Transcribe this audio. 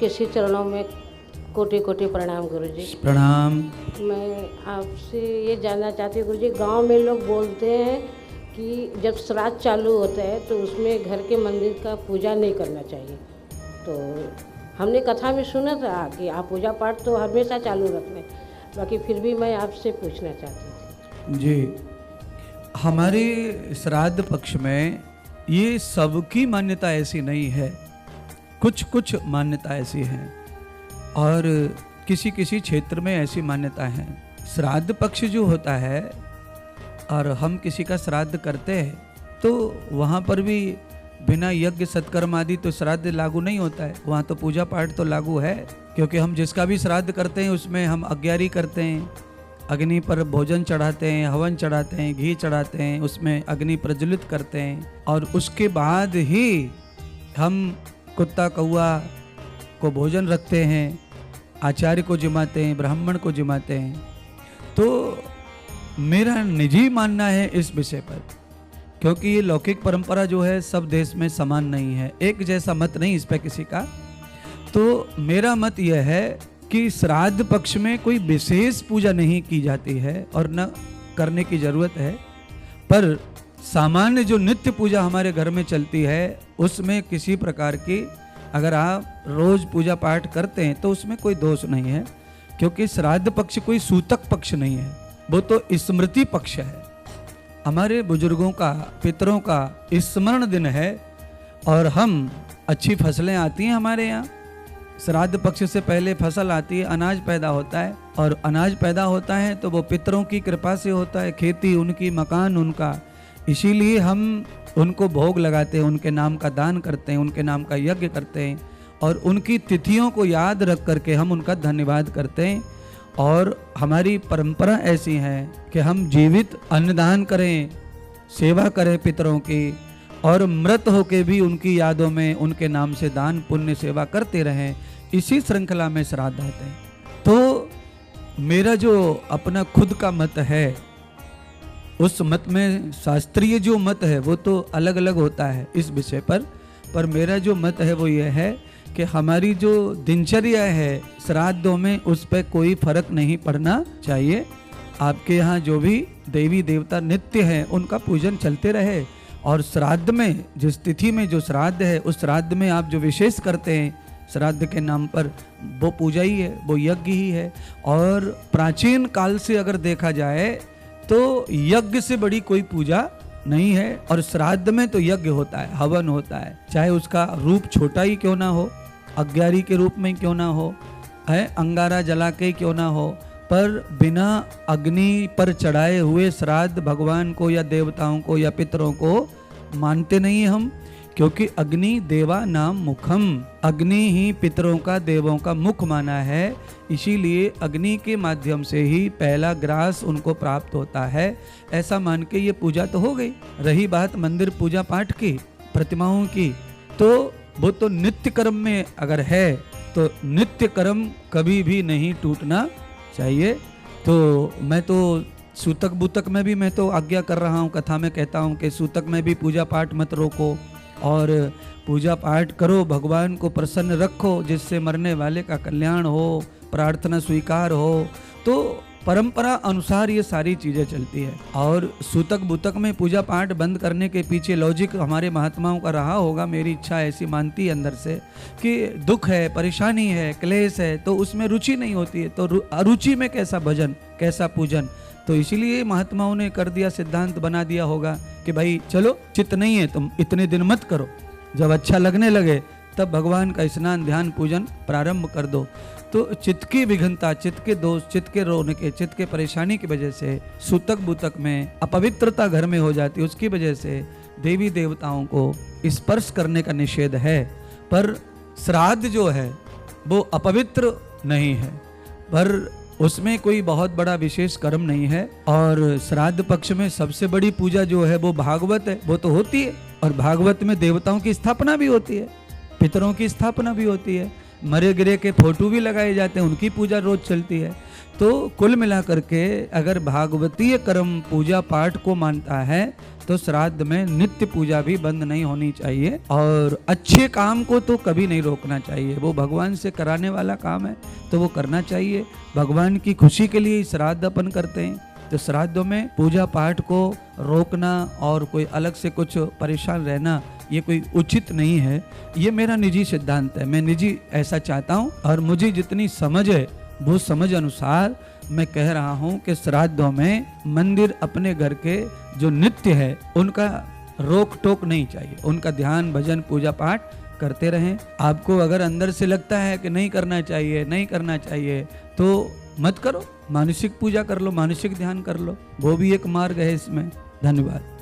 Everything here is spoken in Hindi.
आपके श्री चरणों में कोटि कोटि प्रणाम गुरुजी। प्रणाम। मैं आपसे ये जानना चाहती हूँ गुरुजी, गांव में लोग बोलते हैं कि जब श्राद्ध चालू होता है तो उसमें घर के मंदिर का पूजा नहीं करना चाहिए। तो हमने कथा में सुना था कि आप पूजा पाठ तो हमेशा चालू रखना है, बाकी फिर भी मैं आपसे पूछना चाहती थी। जी, हमारे श्राद्ध पक्ष में ये सबकी मान्यता ऐसी नहीं है, कुछ कुछ मान्यता ऐसी हैं और किसी किसी क्षेत्र में ऐसी मान्यता है। श्राद्ध पक्ष जो होता है और हम किसी का श्राद्ध करते हैं तो वहाँ पर भी बिना यज्ञ सत्कर्म आदि तो श्राद्ध लागू नहीं होता है, वहाँ तो पूजा पाठ तो लागू है। क्योंकि हम जिसका भी श्राद्ध करते हैं उसमें हम अग्यारी करते हैं, अग्नि पर भोजन चढ़ाते हैं, हवन चढ़ाते हैं, घी चढ़ाते हैं, उसमें अग्नि प्रज्वलित करते हैं और उसके बाद ही हम कुत्ता कौआ को भोजन रखते हैं, आचार्य को जिमाते हैं, ब्राह्मण को जिमाते हैं। तो मेरा निजी मानना है इस विषय पर, क्योंकि ये लौकिक परंपरा जो है सब देश में समान नहीं है, एक जैसा मत नहीं इस पर किसी का। तो मेरा मत यह है कि श्राद्ध पक्ष में कोई विशेष पूजा नहीं की जाती है और न करने की जरूरत है, पर सामान्य जो नित्य पूजा हमारे घर में चलती है उसमें किसी प्रकार की अगर आप रोज पूजा पाठ करते हैं तो उसमें कोई दोष नहीं है। क्योंकि श्राद्ध पक्ष कोई सूतक पक्ष नहीं है, वो तो स्मृति पक्ष है। हमारे बुजुर्गों का, पितरों का स्मरण दिन है और हम अच्छी फसलें आती हैं हमारे यहाँ। श्राद्ध पक्ष से पहले फसल आती है, अनाज पैदा होता है और अनाज पैदा होता है तो वो पितरों की कृपा से होता है, खेती उनकी, मकान उनका, इसीलिए हम उनको भोग लगाते हैं, उनके नाम का दान करते हैं, उनके नाम का यज्ञ करते हैं और उनकी तिथियों को याद रख करके हम उनका धन्यवाद करते हैं। और हमारी परंपरा ऐसी है कि हम जीवित अन्नदान करें, सेवा करें पितरों की, और मृत होके भी उनकी यादों में उनके नाम से दान पुण्य सेवा करते रहें। इसी श्रृंखला में श्राद्ध आते हैं। तो मेरा जो अपना खुद का मत है उस मत में शास्त्रीय जो मत है वो तो अलग अलग होता है इस विषय पर मेरा जो मत है वो ये है कि हमारी जो दिनचर्या है श्राद्धों में उस पर कोई फर्क नहीं पड़ना चाहिए। आपके यहाँ जो भी देवी देवता नित्य हैं उनका पूजन चलते रहे और श्राद्ध में जिस तिथि में जो श्राद्ध है उस श्राद्ध में आप जो विशेष करते हैं श्राद्ध के नाम पर वो पूजा ही है, वो यज्ञ ही है। और प्राचीन काल से अगर देखा जाए तो यज्ञ से बड़ी कोई पूजा नहीं है और श्राद्ध में तो यज्ञ होता है, हवन होता है, चाहे उसका रूप छोटा ही क्यों ना हो, अग्यारी के रूप में क्यों ना हो, है अंगारा जला के क्यों ना हो, पर बिना अग्नि पर चढ़ाए हुए श्राद्ध भगवान को या देवताओं को या पितरों को मानते नहीं हम। क्योंकि अग्नि देवा नाम मुखम, अग्नि ही पितरों का देवों का मुख माना है, इसीलिए अग्नि के माध्यम से ही पहला ग्रास उनको प्राप्त होता है। ऐसा मान के ये पूजा तो हो गई। रही बात मंदिर पूजा पाठ की, प्रतिमाओं की, तो वो तो नित्य कर्म में अगर है तो नित्य कर्म कभी भी नहीं टूटना चाहिए। तो मैं तो सूतक बूतक में भी मैं तो आज्ञा कर रहा हूँ, कथा में कहता हूँ कि सूतक में भी पूजा पाठ मत रोको और पूजा पाठ करो, भगवान को प्रसन्न रखो जिससे मरने वाले का कल्याण हो, प्रार्थना स्वीकार हो। तो परंपरा अनुसार ये सारी चीज़ें चलती है। और सूतक बूतक में पूजा पाठ बंद करने के पीछे लॉजिक हमारे महात्माओं का रहा होगा, मेरी इच्छा ऐसी मानती है अंदर से कि दुख है, परेशानी है, क्लेश है, तो उसमें रुचि नहीं होती है, तो अरुचि में कैसा भजन, कैसा पूजन। तो इसीलिए महात्माओं ने कर दिया, सिद्धांत बना दिया होगा कि भाई चलो चित्त नहीं है तुम इतने दिन मत करो, जब अच्छा लगने लगे तब भगवान का स्नान ध्यान पूजन प्रारंभ कर दो। तो चित्त की विघ्नता, चित्त के दोष, चित्त के रोने के, चित्त के परेशानी की वजह से सूतक बूतक में अपवित्रता घर में हो जाती है, उसकी वजह से देवी देवताओं को स्पर्श करने का निषेध है। पर श्राद्ध जो है वो अपवित्र नहीं है, पर उसमें कोई बहुत बड़ा विशेष कर्म नहीं है। और श्राद्ध पक्ष में सबसे बड़ी पूजा जो है वो भागवत है, वो तो होती है। और भागवत में देवताओं की स्थापना भी होती है, पितरों की स्थापना भी होती है, मरे गिरे के फोटो भी लगाए जाते हैं, उनकी पूजा रोज चलती है। तो कुल मिलाकर के अगर भागवतीय कर्म पूजा पाठ को मानता है तो श्राद्ध में नित्य पूजा भी बंद नहीं होनी चाहिए, और अच्छे काम को तो कभी नहीं रोकना चाहिए। वो भगवान से कराने वाला काम है तो वो करना चाहिए। भगवान की खुशी के लिए श्राद्ध अपन करते हैं, तो श्राद्धों में पूजा पाठ को रोकना और कोई अलग से कुछ परेशान रहना ये कोई उचित नहीं है। ये मेरा निजी सिद्धांत है, मैं निजी ऐसा चाहता हूँ, और मुझे जितनी समझ है वो समझ अनुसार मैं कह रहा हूँ कि श्राद्धों में मंदिर अपने घर के जो नित्य है उनका रोक टोक नहीं चाहिए, उनका ध्यान भजन पूजा पाठ करते रहें। आपको अगर अंदर से लगता है कि नहीं करना चाहिए, नहीं करना चाहिए, तो मत करो, मानसिक पूजा कर लो, मानसिक ध्यान कर लो, वो भी एक मार्ग है इसमें। धन्यवाद।